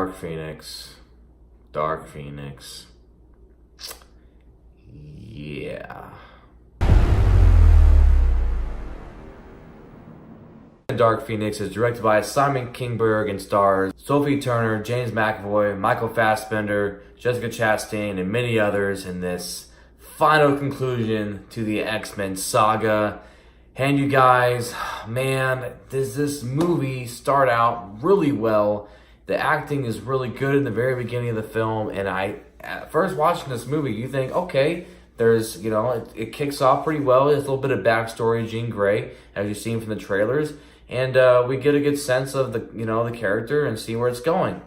Dark Phoenix. Dark Phoenix. Yeah. Dark Phoenix is directed by Simon Kinberg and stars Sophie Turner, James McAvoy, Michael Fassbender, Jessica Chastain, and many others in this final conclusion to the X-Men saga. And you guys, man, does this movie start out really well? The acting is really good in the very beginning of the film, and at first watching this movie, you think, okay, there's, it kicks off pretty well. There's a little bit of backstory of Jean Grey, as you've seen from the trailers, and we get a good sense of the character and see where it's going.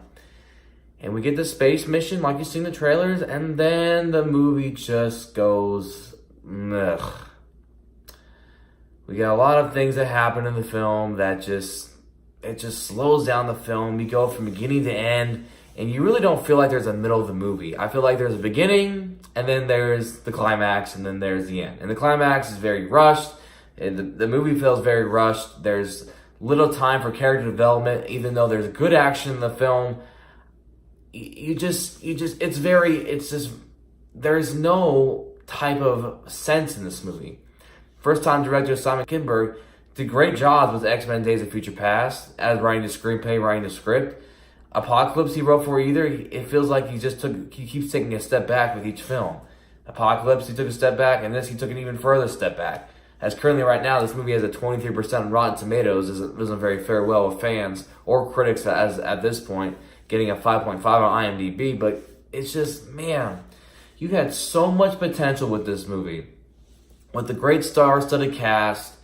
And we get the space mission, like you see in the trailers, and then the movie just goes, ugh. We got a lot of things that happen in the film that just slows down the film. You go from beginning to end, and you really don't feel like there's a middle of the movie. I feel like there's a beginning, and then there's the climax, and then there's the end. And the climax is very rushed. The movie feels very rushed. There's little time for character development, even though there's good action in the film. There's no type of sense in this movie. First time director Simon Kinberg did great jobs with X-Men Days of Future Past, as writing the screenplay, writing the script. Apocalypse he wrote for either. It feels like he keeps taking a step back with each film. Apocalypse, he took a step back, and this, he took an even further step back. As currently right now, this movie has a 23% on Rotten Tomatoes. Doesn't very fare well with fans or critics as at this point, getting a 5.5 on IMDb. But it's just, man, you had so much potential with this movie. With the great star-studded cast,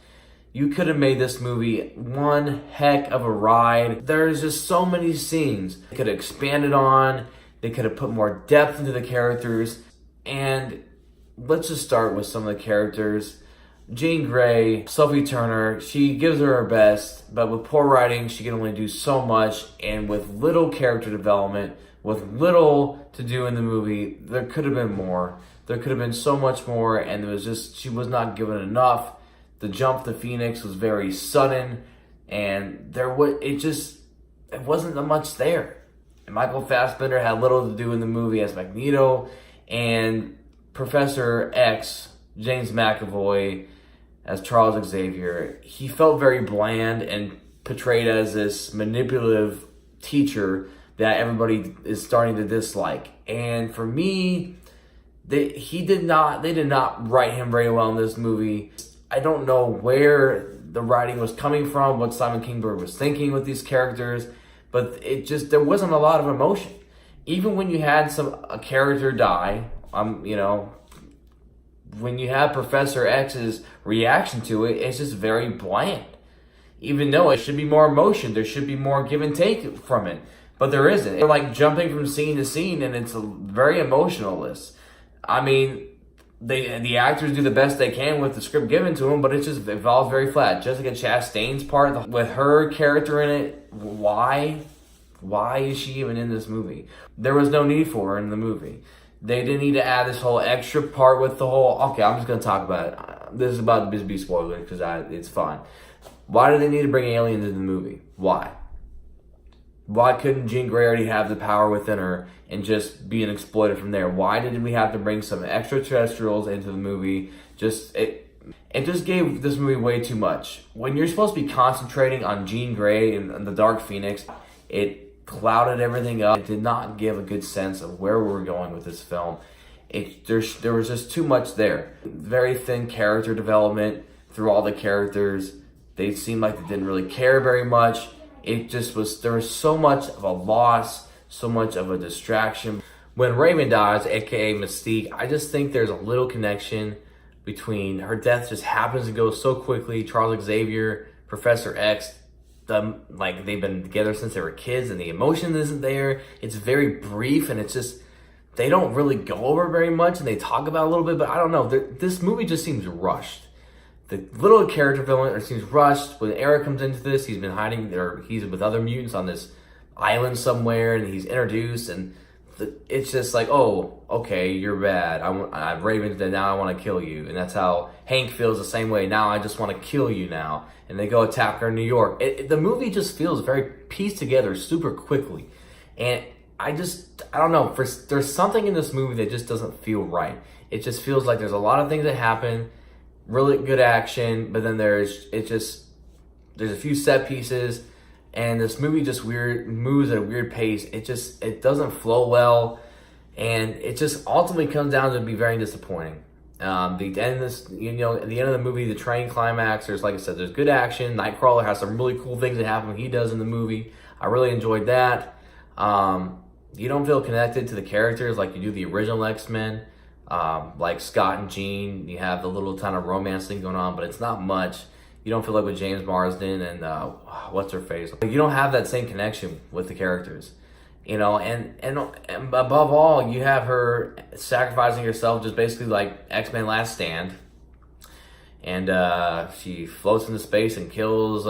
you could have made this movie one heck of a ride. There's just so many scenes they could have expanded on. They could have put more depth into the characters. And let's just start with some of the characters. Jean Grey, Sophie Turner, she gives her best, but with poor writing, she can only do so much. And with little character development, with little to do in the movie, there could have been more. There could have been so much more, and she was not given enough. The jump to Phoenix was very sudden, and it wasn't much there. And Michael Fassbender had little to do in the movie as Magneto, and Professor X, James McAvoy, as Charles Xavier, he felt very bland and portrayed as this manipulative teacher that everybody is starting to dislike. And for me, they did not write him very well in this movie. I don't know where the writing was coming from, what Simon Kinberg was thinking with these characters, but there wasn't a lot of emotion. Even when you had a character die, when you have Professor X's reaction to it, it's just very bland. Even though it should be more emotion, there should be more give and take from it, but there isn't. They're like jumping from scene to scene, and it's very emotionless. I mean, the actors do the best they can with the script given to them, but it falls very flat. Jessica Chastain's part, with her character in it, why is she even in this movie? There was no need for her in the movie. They didn't need to add this whole extra part with the whole, okay, I'm just going to talk about it. This is about to be spoiler because it's fine. Why did they need to bring aliens into the movie? Why? Why couldn't Jean Grey already have the power within her and just be an exploiter from there? Why did we have to bring some extraterrestrials into the movie? It just gave this movie way too much. When you're supposed to be concentrating on Jean Grey and the Dark Phoenix, it clouded everything up. It did not give a good sense of where we were going with this film. There was just too much there. Very thin character development through all the characters. They seemed like they didn't really care very much. There was so much of a loss, so much of a distraction. When Raven dies, aka Mystique, I just think there's a little connection between her death just happens to go so quickly. Charles Xavier, Professor X, they've been together since they were kids, and the emotion isn't there. It's very brief, and it's just, they don't really go over very much, and they talk about it a little bit, but I don't know. This movie just seems rushed. The little character development seems rushed. When Eric comes into this, he's been hiding, or he's with other mutants on this island somewhere, and he's introduced, and it's just like, oh, okay, you're bad. I'm Raven, now I want to kill you. And that's how Hank feels the same way. Now I just want to kill you now. And they go attack her in New York. The movie just feels very pieced together super quickly. And I don't know, there's something in this movie that just doesn't feel right. It just feels like there's a lot of things that happen, really good action, but then there's a few set pieces, and this movie just moves at a weird pace. It doesn't flow well, and it just ultimately comes down to be very disappointing. At the end of the movie, the train climax, like I said, there's good action. Nightcrawler has some really cool things that happen. He does in the movie. I really enjoyed that. You don't feel connected to the characters like you do the original X-Men. Like Scott and Jean, you have the little kind of romance thing going on, but it's not much. You don't feel like with James Marsden and what's her face. You don't have that same connection with the characters, and above all, you have her sacrificing herself, just basically like X-Men Last Stand, and she floats into space and kills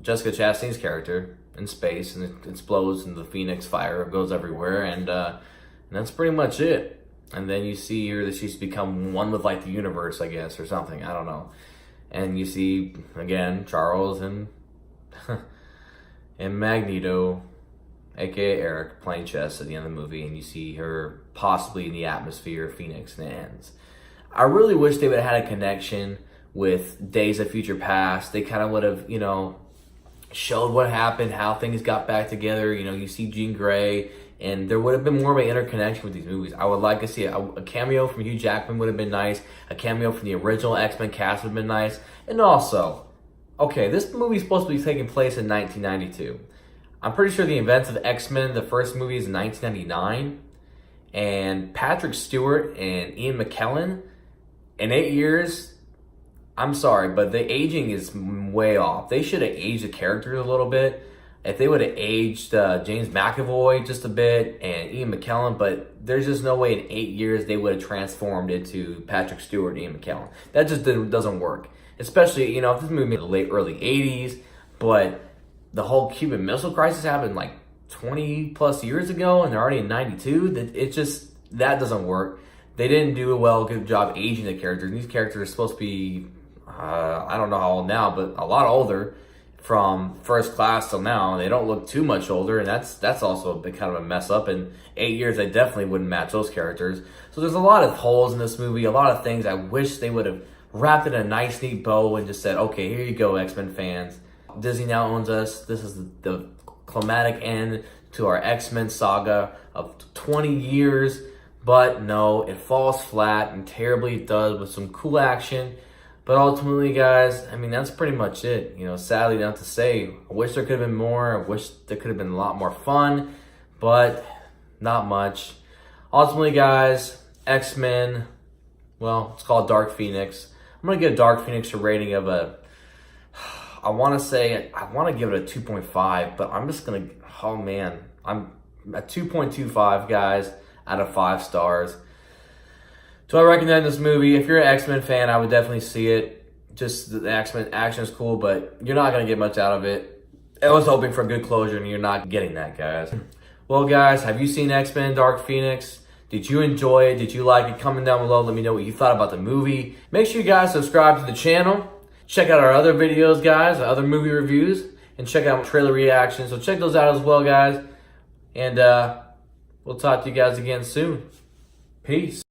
Jessica Chastain's character in space, and it explodes, and the Phoenix fire goes everywhere, and that's pretty much it. And then you see her that she's become one with like the universe, I guess, or something. I don't know. And you see again Charles and and Magneto, aka Eric, playing chess at the end of the movie, and you see her possibly in the atmosphere of Phoenix, and it ends. I really wish they would have had a connection with Days of Future Past. They kind of would have, showed what happened, how things got back together. You see Jean Grey, and there would have been more of an interconnection with these movies. I would like to see a cameo from Hugh Jackman would have been nice. A cameo from the original X-Men cast would have been nice. And also, okay, this movie is supposed to be taking place in 1992. I'm pretty sure the events of X-Men, the first movie, is in 1999. And Patrick Stewart and Ian McKellen, in 8 years, I'm sorry, but the aging is way off. They should have aged the characters a little bit. If they would have aged James McAvoy just a bit and Ian McKellen, but there's just no way in 8 years they would have transformed into Patrick Stewart and Ian McKellen. That just doesn't work. Especially, if this movie in the early 80s, but the whole Cuban Missile Crisis happened like 20 plus years ago, and they're already in 92. That doesn't work. They didn't do a good job aging the characters. These characters are supposed to be, I don't know how old now, but a lot older from First Class till now. They don't look too much older, and that's also a kind of a mess up. In 8 years, they definitely wouldn't match those characters. So there's a lot of holes in this movie, a lot of things I wish they would have wrapped in a nice, neat bow and just said, okay, here you go, X-Men fans. Disney now owns us. This is the climatic end to our X-Men saga of 20 years. But no, it falls flat, and terribly it does, with some cool action. But ultimately, guys, that's pretty much it. Sadly not to say, I wish there could have been more. I wish there could have been a lot more fun, but not much. Ultimately, guys, X-Men, it's called Dark Phoenix. I'm going to give Dark Phoenix a rating of I want to give it a 2.5, but I'm just going to, I'm at 2.25, guys, out of 5 stars. Do I recommend this movie? If you're an X-Men fan, I would definitely see it. Just the X-Men action is cool, but you're not going to get much out of it. I was hoping for a good closure, and you're not getting that, guys. Well, guys, have you seen X-Men Dark Phoenix? Did you enjoy it? Did you like it? Comment down below. Let me know what you thought about the movie. Make sure you guys subscribe to the channel. Check out our other videos, guys, other movie reviews, and check out trailer reactions. So check those out as well, guys. And we'll talk to you guys again soon. Peace.